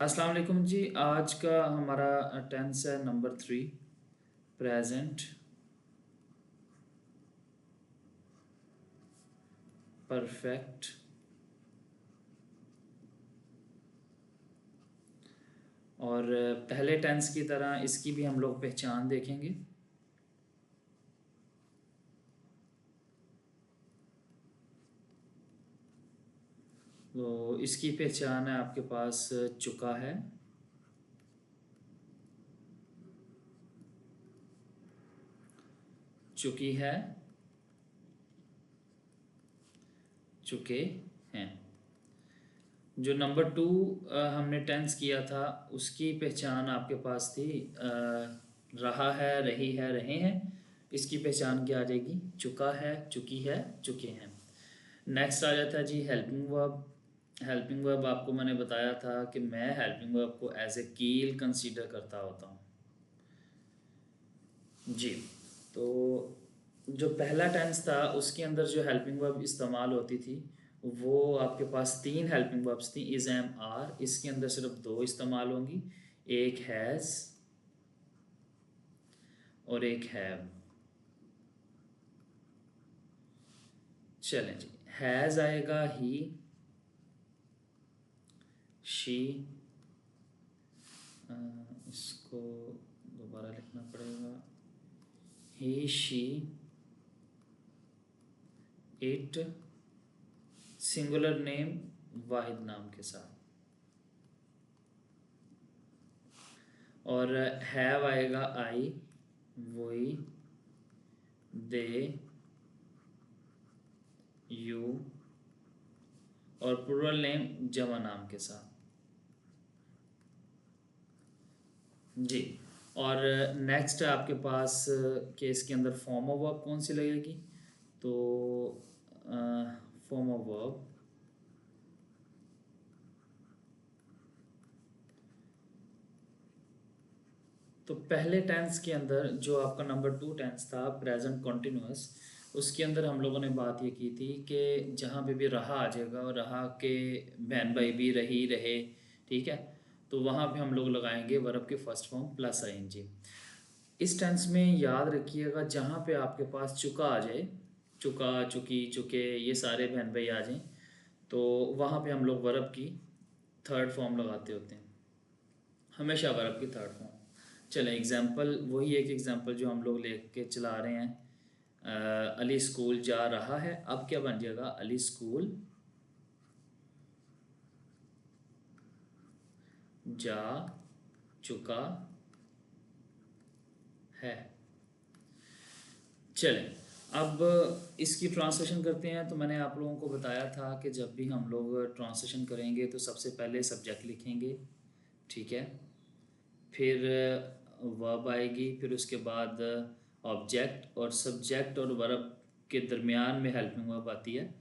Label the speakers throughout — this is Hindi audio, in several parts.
Speaker 1: अस्सलाम वालेकुम जी। आज का हमारा टेंस है नंबर 3, प्रेजेंट परफेक्ट। और पहले टेंस की तरह इसकी भी हम लोग पहचान देखेंगे। तो इसकी पहचान है आपके पास चुका है, चुकी है, चुके हैं। जो नंबर 2 हमने टेंस किया था उसकी पहचान आपके पास थी रहा है, रही है, रहे हैं। इसकी पहचान क्या आ जाएगी? चुका है, चुकी है, चुके हैं। नेक्स्ट आ जाता है जी हेल्पिंग वर्ब। हेल्पिंग वर्ब आपको मैंने बताया था कि मैं हेल्पिंग वर्ब को एज ए कील कंसीडर करता होता हूँ जी। तो जो पहला टेंस था उसके अंदर जो हेल्पिंग वर्ब इस्तेमाल होती थी वो आपके पास 3 हेल्पिंग वर्ब्स थी, इज़, एम, आर। इसके अंदर सिर्फ 2 इस्तेमाल होंगी, एक हैज़ और एक हैव। चलें जी, हैज़ आएगा ही, शी, इसको दोबारा लिखना पड़ेगा, ही, शी, इट, सिंगुलर नेम वाहिद नाम के साथ। और हैव आएगा आई, वही, दे, यू और प्लूरल नेम जमा नाम के साथ जी। और नेक्स्ट आपके पास केस के अंदर फॉर्म ऑफ वर्ब कौन सी लगेगी? तो फॉर्म ऑफ वर्ब तो पहले टेंस के अंदर जो आपका नंबर 2 टेंस था प्रेजेंट कॉन्टिन्यूस, उसके अंदर हम लोगों ने बात ये की थी कि जहाँ पे भी रहा आ जाएगा और रहा के बहन भाई भी, रही, रहे, ठीक है, तो वहाँ पे हम लोग लगाएंगे वर्ब के फर्स्ट फॉर्म प्लस आईएनजी। इस टेंस में याद रखिएगा जहाँ पे आपके पास चुका आ जाए, चुका, चुकी, चुके, ये सारे बहन भाई आ जाएं, तो वहाँ पे हम लोग वर्ब की थर्ड फॉर्म लगाते होते हैं, हमेशा वर्ब की थर्ड फॉर्म। चलें एग्जांपल, वही एक एग्जांपल जो हम लोग लेके चला रहे हैं। अली स्कूल जा रहा है, अब क्या बन जाएगा? अली स्कूल जा चुका है। चलें अब इसकी ट्रांसलेशन करते हैं। तो मैंने आप लोगों को बताया था कि जब भी हम लोग ट्रांसलेशन करेंगे तो सबसे पहले सब्जेक्ट लिखेंगे, ठीक है, फिर वर्ब आएगी, फिर उसके बाद ऑब्जेक्ट, और सब्जेक्ट और वर्ब के दरमियान में हेल्पिंग वर्ब आती है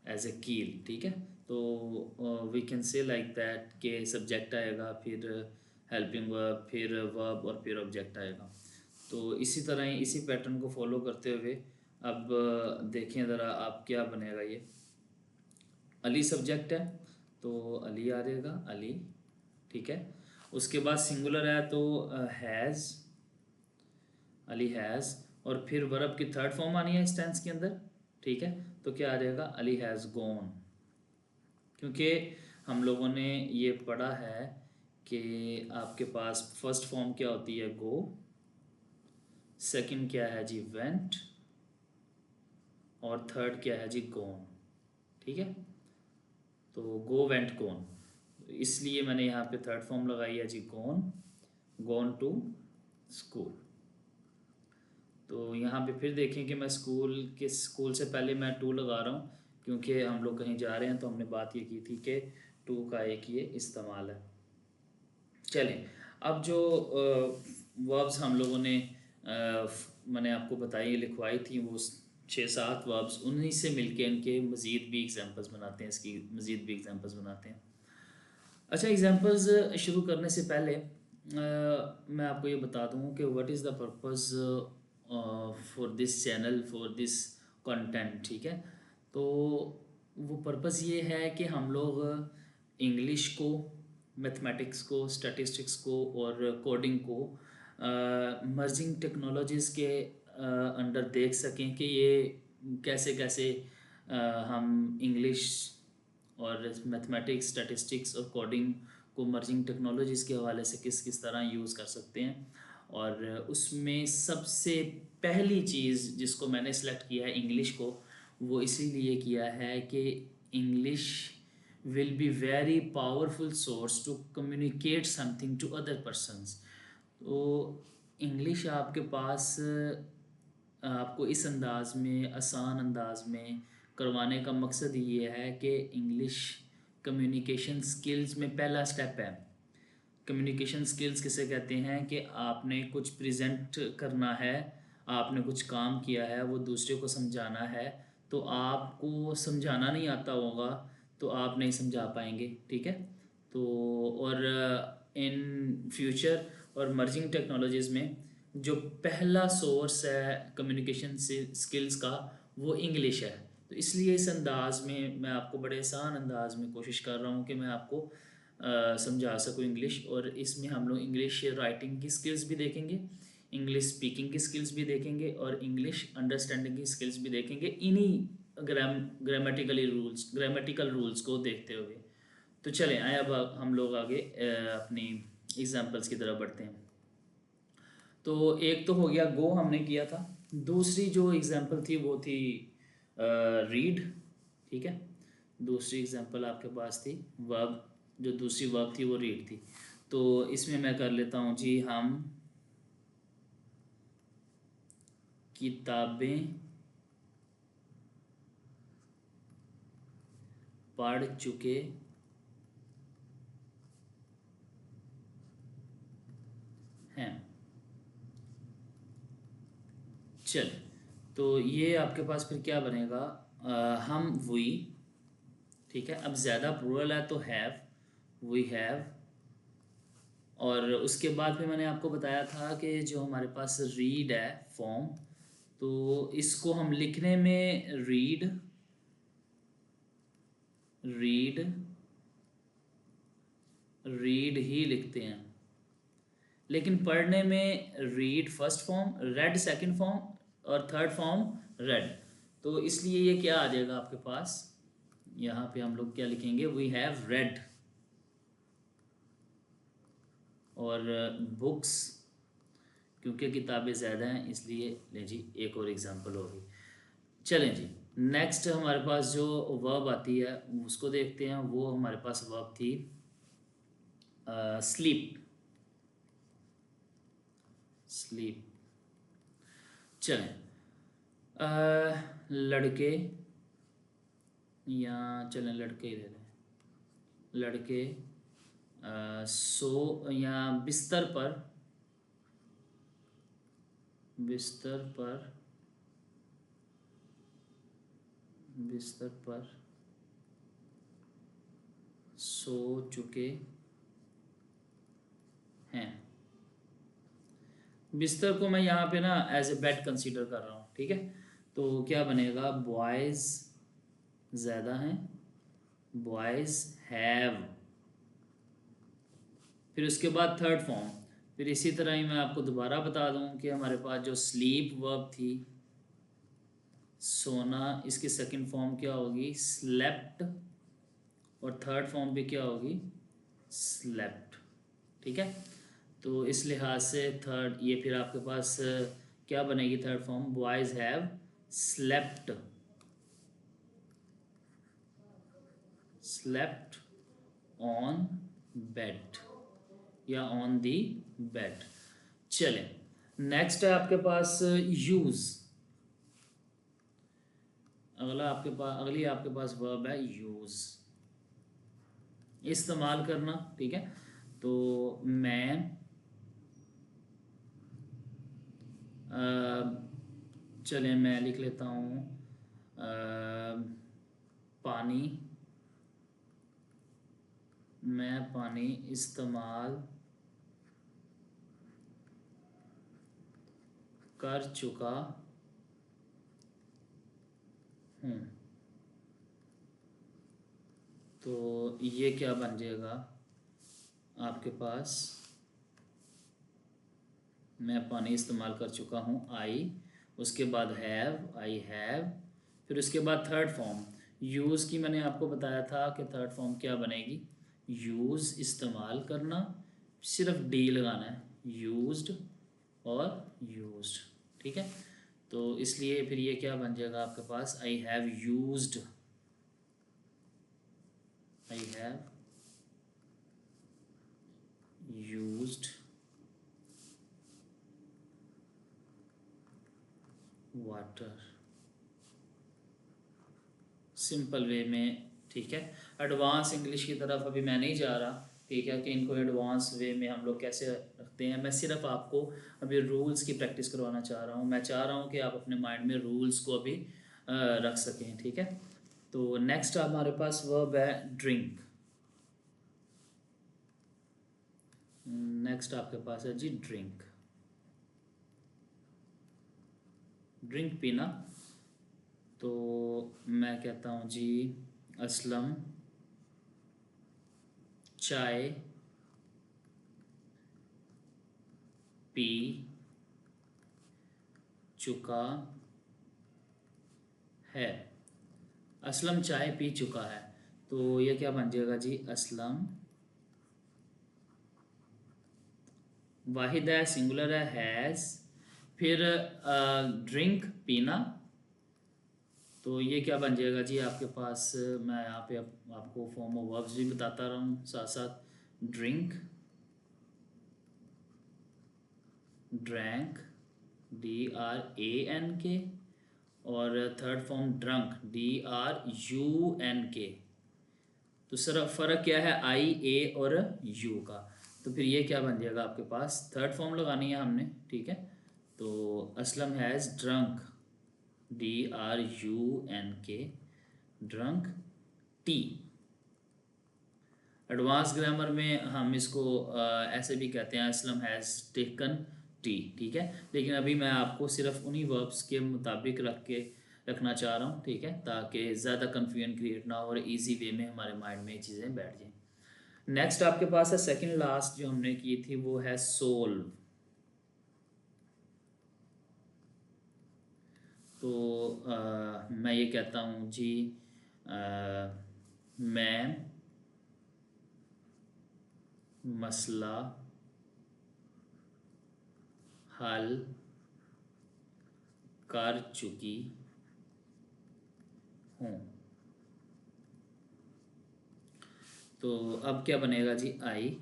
Speaker 1: एज ए कील, ठीक है। तो we can say like that के सब्जेक्ट आएगा, फिर हेल्पिंग वर्ब, फिर वर्ब और फिर ऑब्जेक्ट आएगा। तो इसी तरह ही इसी पैटर्न को फॉलो करते हुए अब देखें ज़रा आप क्या बनेगा ये। अली सब्जेक्ट है तो अली आ जाएगा, अली, ठीक है। उसके बाद सिंगुलर है तो हैज़, अली हैज़, और फिर वर्ब की थर्ड फॉर्म आनी है इस टेंस के अंदर, ठीक है। तो क्या आ जाएगा? Ali has gone. क्योंकि हम लोगों ने ये पढ़ा है कि आपके पास फर्स्ट फॉर्म क्या होती है? गो, सेकंड क्या है जी? वेंट, और थर्ड क्या है जी? गॉन, ठीक है। तो गो, वेंट, गॉन, इसलिए मैंने यहाँ पे थर्ड फॉर्म लगाई है जी, गॉन, गॉन टू स्कूल। तो यहाँ पे फिर देखें कि मैं स्कूल से पहले मैं टू लगा रहा हूँ, क्योंकि हम लोग कहीं जा रहे हैं, तो हमने बात ये की थी कि टू का एक ये इस्तेमाल है। चलें अब जो वर्ब्स हम लोगों ने मैंने आपको बताई, लिखवाई थी, वो 6-7 वर्ब्स, उन्हीं से मिलके इनके मज़ीद भी एग्जांपल्स बनाते हैं, इसकी मज़ीद भी एग्जांपल्स बनाते हैं। अच्छा, एग्जांपल्स शुरू करने से पहले मैं आपको ये बता दूँ कि what is the purpose for this channel, for this content, ठीक है। तो वो पर्पस ये है कि हम लोग इंग्लिश को मैथमेटिक्स को, स्टैटिस्टिक्स को और कोडिंग को मर्जिंग टेक्नोलॉजीज़ के अंडर देख सकें कि ये कैसे कैसे हम इंग्लिश और मैथमेटिक्स, स्टैटिस्टिक्स और कोडिंग को मर्जिंग टेक्नोलॉजीज़ के हवाले से किस किस तरह यूज़ कर सकते हैं। और उसमें सबसे पहली चीज़ जिसको मैंने सेलेक्ट किया है इंग्लिश को, वो इसीलिए किया है कि English will be very powerful source to communicate something to other persons. तो इंग्लिश आपके पास आपको इस अंदाज में, आसान अंदाज में करवाने का मकसद ये है कि इंग्लिश कम्युनिकेशन स्किल्स में पहला स्टेप है। कम्युनिकेशन स्किल्स किसे कहते हैं कि आपने कुछ प्रेजेंट करना है, आपने कुछ काम किया है, वो दूसरे को समझाना है। तो आपको समझाना नहीं आता होगा तो आप नहीं समझा पाएंगे, ठीक है। तो और इन फ्यूचर और मर्जिंग टेक्नोलॉजीज़ में जो पहला सोर्स है कम्युनिकेशन से स्किल्स का, वो इंग्लिश है। तो इसलिए इस अंदाज में मैं आपको बड़े आसान अंदाज में कोशिश कर रहा हूँ कि मैं आपको समझा सकूँ इंग्लिश। और इसमें हम लोग इंग्लिश राइटिंग की स्किल्स भी देखेंगे, इंग्लिश स्पीकिंग की स्किल्स भी देखेंगे और इंग्लिश अंडरस्टैंडिंग की स्किल्स भी देखेंगे, इन्हीं ग्रामेटिकल रूल्स को देखते हुए। तो चलें आए अब हम लोग आगे अपनी एग्जांपल्स की तरफ बढ़ते हैं। तो एक तो हो गया गो, हमने किया था। दूसरी जो एग्जांपल थी वो थी रीड, ठीक है। दूसरी एग्जांपल आपके पास थी वर्ब, जो दूसरी वर्ब थी वो रीड थी। तो इसमें मैं कर लेता हूँ जी, हम किताबें पढ़ चुके हैं। चल, तो ये आपके पास फिर क्या बनेगा, हम वी, ठीक है। अब ज़्यादा प्लूरल है तो हैव, वी हैव। और उसके बाद फिर मैंने आपको बताया था कि जो हमारे पास रीड है फॉर्म, तो इसको हम लिखने में रीड, रीड, रीड ही लिखते हैं, लेकिन पढ़ने में read first form, red second form और थर्ड फॉर्म रेड। तो इसलिए ये क्या आ जाएगा आपके पास, यहाँ पे हम लोग क्या लिखेंगे, वी हैव रेड। और बुक्स, क्योंकि किताबें ज़्यादा हैं इसलिए ले जी एक और एग्जांपल होगी। चलें जी, नेक्स्ट हमारे पास जो वर्ब आती है उसको देखते हैं। वो हमारे पास वर्ब थी स्लीप, स्लीप। चलें, लड़के, या चलें लड़के ही ले लें, लड़के सो या बिस्तर पर, बिस्तर पर, बिस्तर पर सो चुके हैं। बिस्तर को मैं यहाँ पे ना एज ए बेड कंसीडर कर रहा हूँ, ठीक है। तो क्या बनेगा, बॉयज़ ज़्यादा हैं, बॉयज़ हैव। फिर उसके बाद थर्ड फॉर्म, फिर इसी तरह ही मैं आपको दोबारा बता दूँ कि हमारे पास जो स्लीप वर्ब थी, सोना, इसकी सेकंड फॉर्म क्या होगी, स्लेप्ट। और थर्ड फॉर्म भी क्या होगी, स्लेप्ट, ठीक है। तो इस लिहाज से थर्ड ये फिर आपके पास क्या बनेगी third form, boys have slept, slept on bed या ऑन दी बेड। चलें, नेक्स्ट है आपके पास यूज़। अगली आपके पास वर्ब है यूज़, इस्तेमाल करना, ठीक है। तो मैं चलें मैं लिख लेता हूँ पानी, मैं पानी इस्तेमाल कर चुका हूँ। तो ये क्या बन जाएगा, आपके पास मैं पानी इस्तेमाल कर चुका हूँ आई, उसके बाद हैव, आई हैव, फिर उसके बाद थर्ड फॉर्म यूज़ की मैंने आपको बताया था कि थर्ड फॉर्म क्या बनेगी, यूज़ इस्तेमाल करना, सिर्फ डी लगाना है, यूज्ड और यूज्ड, ठीक है। तो इसलिए फिर ये क्या बन जाएगा आपके पास, I have used, I have used water, simple way में, ठीक है। एडवांस इंग्लिश की तरफ अभी मैं नहीं जा रहा, ठीक है, कि इनको एडवांस वे में हम लोग कैसे रखते हैं। मैं सिर्फ आपको अभी रूल्स की प्रैक्टिस करवाना चाह रहा हूँ। मैं चाह रहा हूँ कि आप अपने माइंड में रूल्स को अभी रख सकें, ठीक है। तो नेक्स्ट हमारे पास वर्ब है ड्रिंक। नेक्स्ट आपके पास है जी ड्रिंक, ड्रिंक पीना। तो मैं कहता हूँ जी असलम चाय पी चुका है, असलम चाय पी चुका है। तो ये क्या बन जाएगा जी, असलम वाहिद है, सिंगुलर है, हैज़, फिर ड्रिंक पीना। तो ये क्या बन जाएगा जी आपके पास, मैं यहाँ पे आपको फॉर्म ऑफ वर्ब्स भी बताता रहा हूँ साथ साथ, ड्रिंक, ड्रैंक, DRANK, और थर्ड फॉर्म ड्रंक, DRUNK। तो सर फ़र्क क्या है आई, ए और यू का। तो फिर ये क्या बन जाएगा आपके पास, थर्ड फॉर्म लगानी है हमने, ठीक है। तो Aslam has drunk, DRUNK, drunk T. Advance grammar में हम इसको ऐसे भी कहते हैं, असलम हैज़ टेकन टी, ठीक है। लेकिन अभी मैं आपको सिर्फ उन्हीं वर्ब्स के मुताबिक रखना चाह रहा हूँ, ठीक है, ताकि ज़्यादा कन्फ्यूजन क्रिएट ना हो और इजी वे में हमारे माइंड में ये चीज़ें बैठ जाएँ। नेक्स्ट आपके पास है सेकंड लास्ट जो हमने की थी, वो है सोल्व। तो मैं ये कहता हूँ जी मैं मसला हल कर चुकी हूँ। तो अब क्या बनेगा जी, आई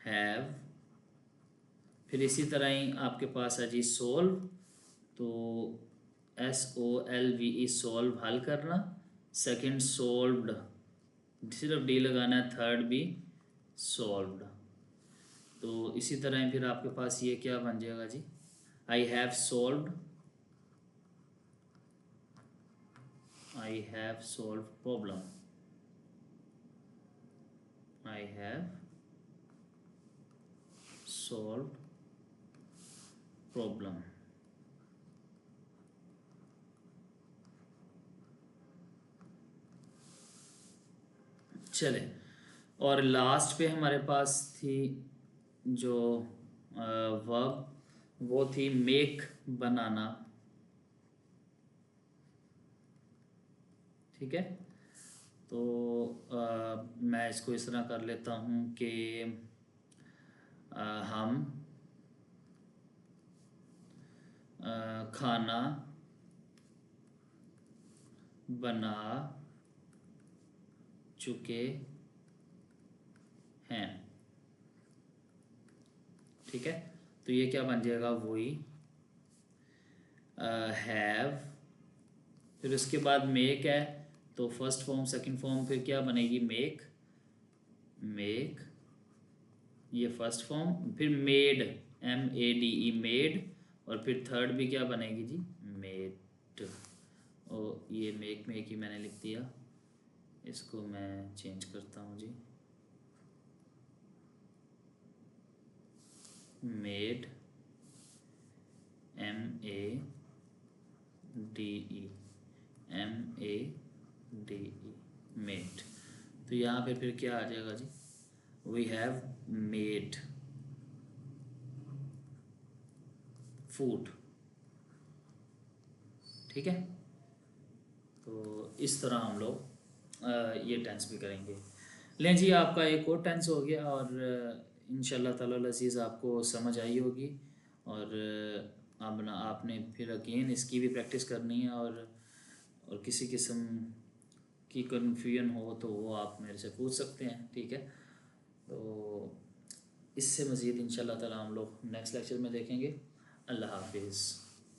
Speaker 1: हैव, फिर इसी तरह ही आपके पास है जी सोल्व। तो SOLVE सोल्व, हल करना, सेकंड सोल्व्ड, सिर्फ डी लगाना है, थर्ड भी सोल्व्ड। तो इसी तरह ही फिर आपके पास ये क्या बन जाएगा जी, I have solved, I have solve problem, I have solve problem. चले, और लास्ट पे हमारे पास थी जो वर्ब, वो थी मेक, बनाना, ठीक है। तो मैं इसको इस तरह कर लेता हूँ कि हम खाना बना चुके हैं, ठीक है। तो ये क्या बन जाएगा, वही हैव, फिर उसके बाद मेक है, तो फर्स्ट फॉर्म सेकंड फॉर्म फिर क्या बनेगी, मेक, मेक, ये फर्स्ट फॉर्म, फिर मेड, MADE मेड, और फिर थर्ड भी क्या बनेगी जी, मेड। और ये मेक ही मैंने लिख दिया, इसको मैं चेंज करता हूँ जी, मेड, MADE, MADE, मेड। तो यहाँ पे फिर क्या आ जाएगा जी, वी हैव मेड फूड। ठीक है, तो इस तरह हम लोग ये टेंस भी करेंगे। लें जी, आपका एक और टेंस हो गया, और इंशाल्लाह ताला अज़ीज़ आपको समझ आई होगी। और अब ना आपने फिर अगेन इसकी भी प्रैक्टिस करनी है, और किसी किस्म की कन्फ्यूजन हो तो वो आप मेरे से पूछ सकते हैं। ठीक है, तो इससे मज़ीद इंशाल्लाह ताला हम लोग नेक्स्ट लेक्चर में देखेंगे। अल्लाह हाफिज़।